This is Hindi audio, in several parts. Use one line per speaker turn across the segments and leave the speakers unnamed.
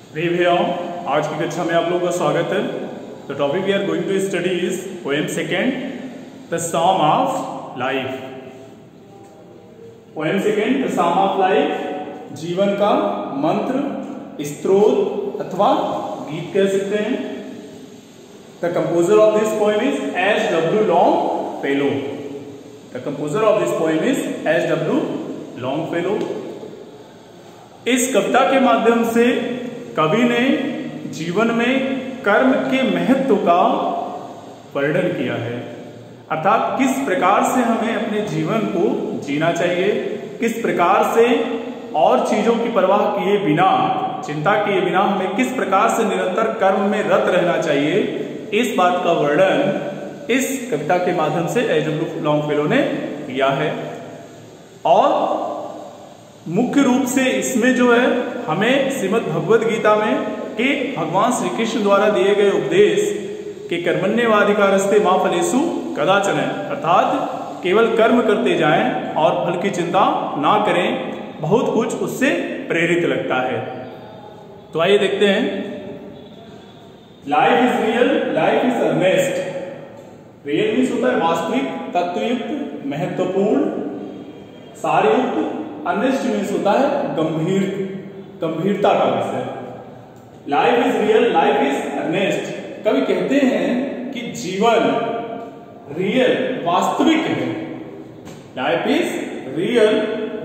प्रिय भैया, आज की कक्षा में आप लोगों का स्वागत है। The topic we are going to study is poem second, the song of life. Poem second, the song of life, जीवन का मंत्र, स्त्रोत अथवा गीत कह सकते हैं। The composer of this poem is S.W. Longfellow. The composer of this poem is S.W. Longfellow. इस कविता के माध्यम से कवि ने जीवन में कर्म के महत्व का वर्णन किया है, अर्थात किस प्रकार से हमें अपने जीवन को जीना चाहिए, किस प्रकार से और चीजों की परवाह किए बिना, चिंता किए बिना हमें किस प्रकार से निरंतर कर्म में रत रहना चाहिए, इस बात का वर्णन इस कविता के माध्यम से S.W. लॉन्गफेलो ने किया है। और मुख्य रूप से इसमें जो है हमें श्रीमद् भगवद गीता में के भगवान श्री कृष्ण द्वारा दिए गए उपदेश के कर्मण्येवाधिकारस्ते मा फलेषु कदाचन, अर्थात केवल कर्म करते जाएं और फल की चिंता ना करें, बहुत कुछ उससे प्रेरित लगता है। तो आइए देखते हैं। Life is real, life is earnest. Real means होता है वास्तविक, तत्वयुक्त, महत्वपूर्ण, सारयुक्त। अर्नेस्ट मीन्स होता है गंभीर, गंभीरता का विषय। Life is real, life is earnest. कवि कहते हैं कि जीवन रियल, वास्तविक है। लाइफ इज रियल,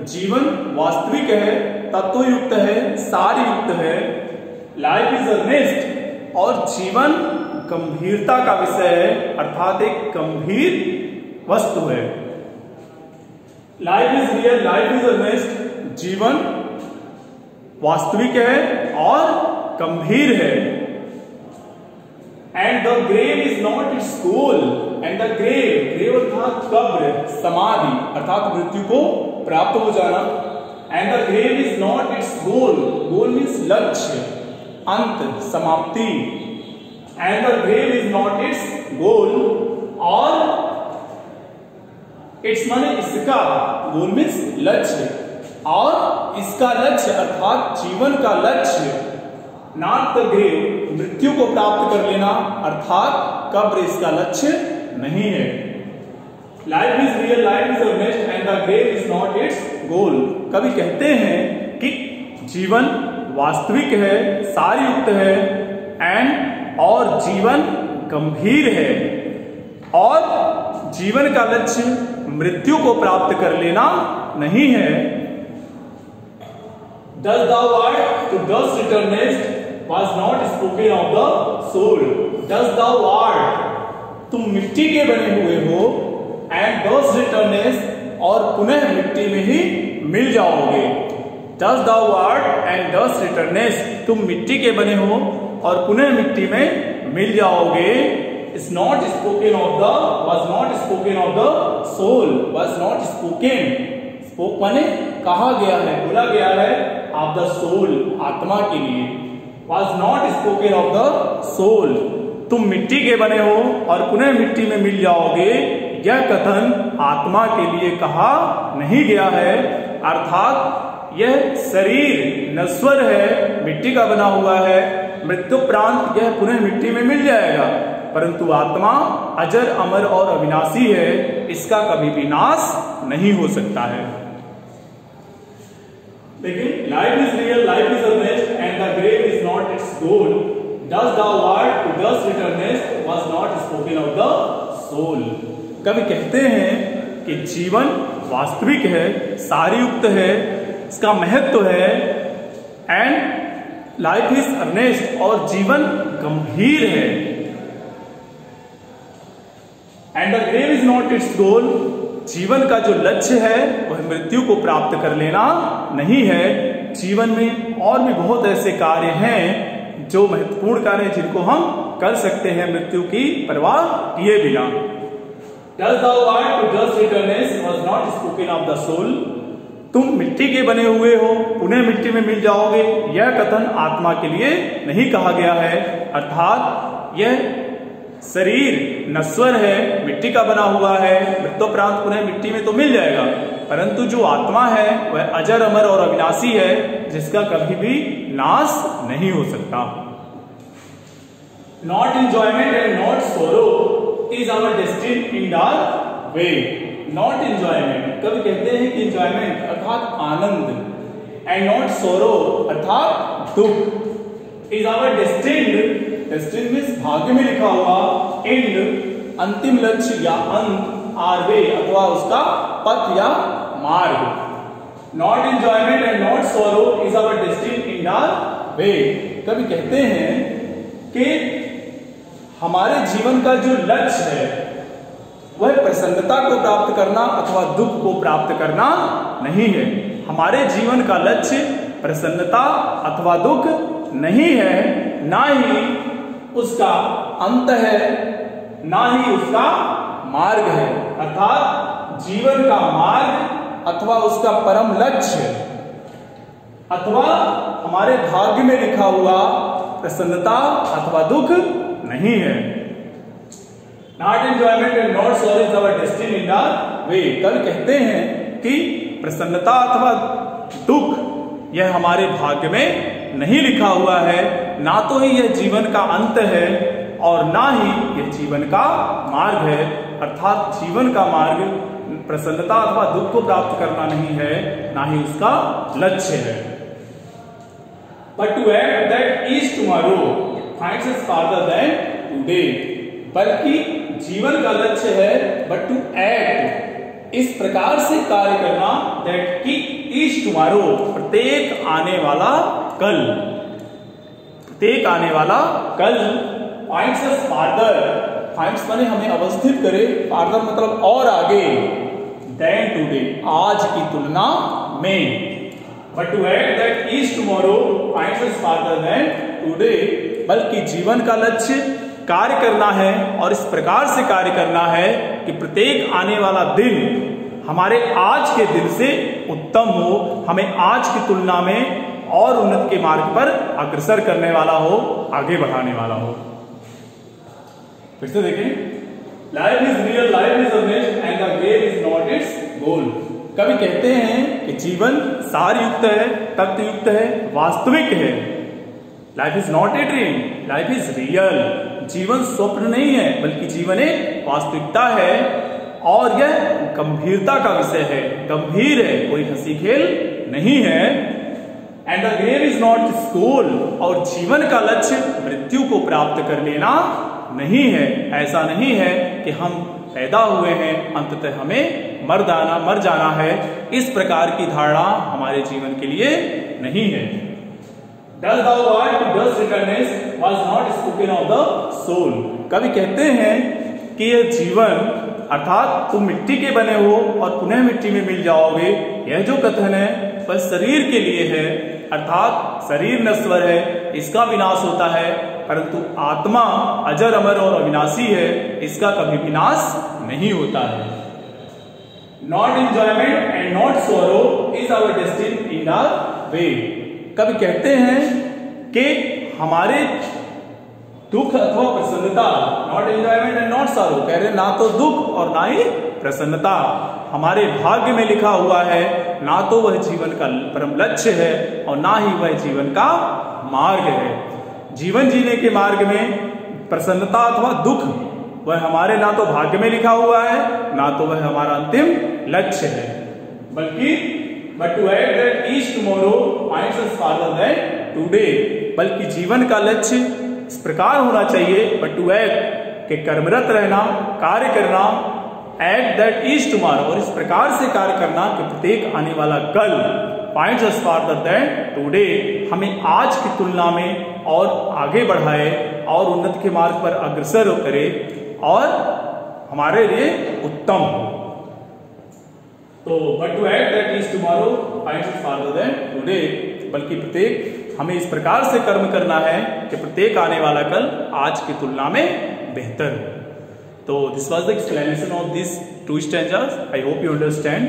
जीवन वास्तविक है, तत्वयुक्त है, सारयुक्त है। लाइफ इज अर्नेस्ट, और जीवन गंभीरता का विषय है, अर्थात एक गंभीर वस्तु है। Life is real, life is earnest, जीवन वास्तविक है और गंभीर है। And the grave is not its goal. And the grave, grave अर्थात कब्र, समाधि अर्थात मृत्यु को प्राप्त हो जाना। And the grave is not its goal. Goal means लक्ष्य, अंत, समाप्ति। And the grave is not its goal, और इट्स माने इसका, गोल मीन्स लक्ष्य, और इसका लक्ष्य अर्थात जीवन का लक्ष्य नॉट द ग्रेव, मृत्यु को प्राप्त कर लेना, अर्थात कब्र इसका लक्ष्य नहीं है। Life is real, life is earnest, and the grave is not its goal. कवि कहते हैं कि जीवन वास्तविक है, सारयुक्त है, एंड और जीवन गंभीर है, और जीवन का लक्ष्य मृत्यु को प्राप्त कर लेना नहीं है। Thus thou art to dust returnest was not spoken of the soul. Thus thou art, तुम मिट्टी के बने हुए हो, and dust returnest, और पुनः मिट्टी में ही मिल जाओगे। Thus thou art and dust returnest, तुम मिट्टी के बने हो और पुनः मिट्टी में मिल जाओगे। Is not spoken of the, was not spoken of the soul, was not spoken, spoke माने कहा गया है, बोला गया है, of the soul, आत्मा के लिए। was not spoken of the soul, तुम मिट्टी के बने हो और पुनः मिट्टी में मिल जाओगे, यह कथन आत्मा के लिए कहा नहीं गया है, अर्थात यह शरीर नश्वर है, मिट्टी का बना हुआ है, मृत्यु प्रांत यह पुनः मिट्टी में मिल जाएगा, परंतु आत्मा अजर, अमर और अविनाशी है, इसका कभी भी नाश नहीं हो सकता है। लेकिन life is real, life is earnest, and the grave is not its goal. Thus thou art to dust returnest was not spoken of the soul। कवि कहते हैं कि जीवन वास्तविक है, सारयुक्त है, इसका महत्व है, एंड लाइफ इज अर्नेस्ट, और जीवन गंभीर है। And the grave is not its goal, जीवन का जो लक्ष्य है वह मृत्यु को प्राप्त कर लेना नहीं है। जीवन में और भी बहुत ऐसे कार्य हैं जो महत्वपूर्ण कार्य हैं, जिनको हम कर सकते हैं मृत्यु की परवाह किए बिना। Thus thou art to dust returnest was not spoken of the soul। तुम मिट्टी के बने हुए हो, पुनः मिट्टी में मिल जाओगे, यह कथन आत्मा के लिए नहीं कहा गया है, अर्थात यह शरीर नश्वर है, मिट्टी का बना हुआ है, मृत्युपरांत पुनः मिट्टी में तो मिल जाएगा, परंतु जो आत्मा है वह अजर अमर और अविनाशी है, जिसका कभी भी नाश नहीं हो सकता। Not enjoyment and not sorrow is our destiny in our way. Not enjoyment, कभी कहते हैं कि एंजॉयमेंट अर्थात आनंद, एंड नॉट सोरो अर्थात दुख, is our destiny. Destiny means भाग्य में लिखा हुआ, एंड अंतिम लक्ष्य या अंत, आर वे अथवा उसका पथ या मार्ग। Not enjoyment and not sorrow is our destiny in our way. कभी कहते हैं कि हमारे जीवन का जो लक्ष्य है वह प्रसन्नता को प्राप्त करना अथवा दुख को प्राप्त करना नहीं है। हमारे जीवन का लक्ष्य प्रसन्नता अथवा दुख नहीं है, ना ही उसका अंत है, ना ही उसका मार्ग है। अर्थात जीवन का मार्ग अथवा उसका परम लक्ष्य अथवा हमारे भाग्य में लिखा हुआ प्रसन्नता अथवा दुख नहीं है। Not enjoyment and not sorrow is our destiny in our way. कल कहते हैं कि प्रसन्नता अथवा दुख यह हमारे भाग्य में नहीं लिखा हुआ है, ना तो ही यह जीवन का अंत है और ना ही यह जीवन का मार्ग है। अर्थात जीवन का मार्ग प्रसन्नता अथवा दुख को प्राप्त करना नहीं है, ना ही उसका लक्ष्य है। But to act that each tomorrow finds us farther than today। बल्कि जीवन का लक्ष्य है बट टू एक्ट, इस प्रकार से कार्य करना दैट कि ईच टुमारो प्रत्येक आने वाला कल, प्रत्येक आने वाला कल फाइंड्स अस फार्दर, फाइंड्स माने हमें अवस्थित करे, फार्दर मतलब और आगे, देन टुडे आज की तुलना में। But to act that each tomorrow finds us farther than today, बल्कि जीवन का लक्ष्य कार्य करना है और इस प्रकार से कार्य करना है कि प्रत्येक आने वाला दिन हमारे आज के दिन से उत्तम हो, हमें आज की तुलना में और उन्नति के मार्ग पर अग्रसर करने वाला हो, आगे बढ़ाने वाला हो। फिर से देखें, life is real, life is amazing and the grave is not its goal. कभी कहते हैं कि जीवन सार युक्त है, तथ्य युक्त है, वास्तविक है। Life is not a dream, life is real. जीवन स्वप्न नहीं है बल्कि जीवन एक वास्तविकता है और यह गंभीरता का विषय है, गंभीर है, कोई हंसी खेल नहीं है। And the grave is not its goal, और जीवन का लक्ष्य मृत्यु को प्राप्त कर लेना नहीं है। ऐसा नहीं है कि हम पैदा हुए हैं अंततः हमें मर जाना है, इस प्रकार की धारणा हमारे जीवन के लिए नहीं है। Thus thou art to dust returnest was not spoken of the soul। कभी कहते हैं कि यह जीवन अर्थात तुम मिट्टी के बने हो और पुनः मिट्टी में मिल जाओगे, यह जो कथन है वह शरीर के लिए है, अर्थात शरीर नश्वर है, इसका विनाश होता है, परंतु आत्मा अजर अमर और अविनाशी है, इसका कभी विनाश नहीं होता है। Not enjoyment and not sorrow is our destiny in our way. कभी कहते हैं कि हमारे दुख अथवा प्रसन्नता, not enjoyment and not sorrow, कह रहे ना तो दुख और ना ही प्रसन्नता हमारे भाग्य में लिखा हुआ है, ना तो वह जीवन का परम लक्ष्य है और ना ही वह जीवन का मार्ग है। जीवन जीने के मार्ग में प्रसन्नता अथवा दुख वह हमारे ना तो भाग्य में लिखा हुआ है, ना तो वह हमारा अंतिम लक्ष्य है, बल्कि But to act that each tomorrow finds us farther than today, बल्कि जीवन का लक्ष्य इस प्रकार होना चाहिए, but to act के कर्मरत रहना, कार्य करना, act that each tomorrow, और इस प्रकार से कार्य करना कि प्रत्येक आने वाला कल finds us farther than today, हमें आज की तुलना में और आगे बढ़ाए और उन्नति के मार्ग पर अग्रसर करे और हमारे लिए उत्तम हो। तो but to act that each tomorrow finds us farther than today, बल्कि प्रत्येक हमें इस प्रकार से कर्म करना है कि प्रत्येक आने वाला कल आज की तुलना में बेहतर हो। तो this was the explanation of this 2 stanzas. I hope you understand.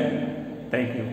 Thank you.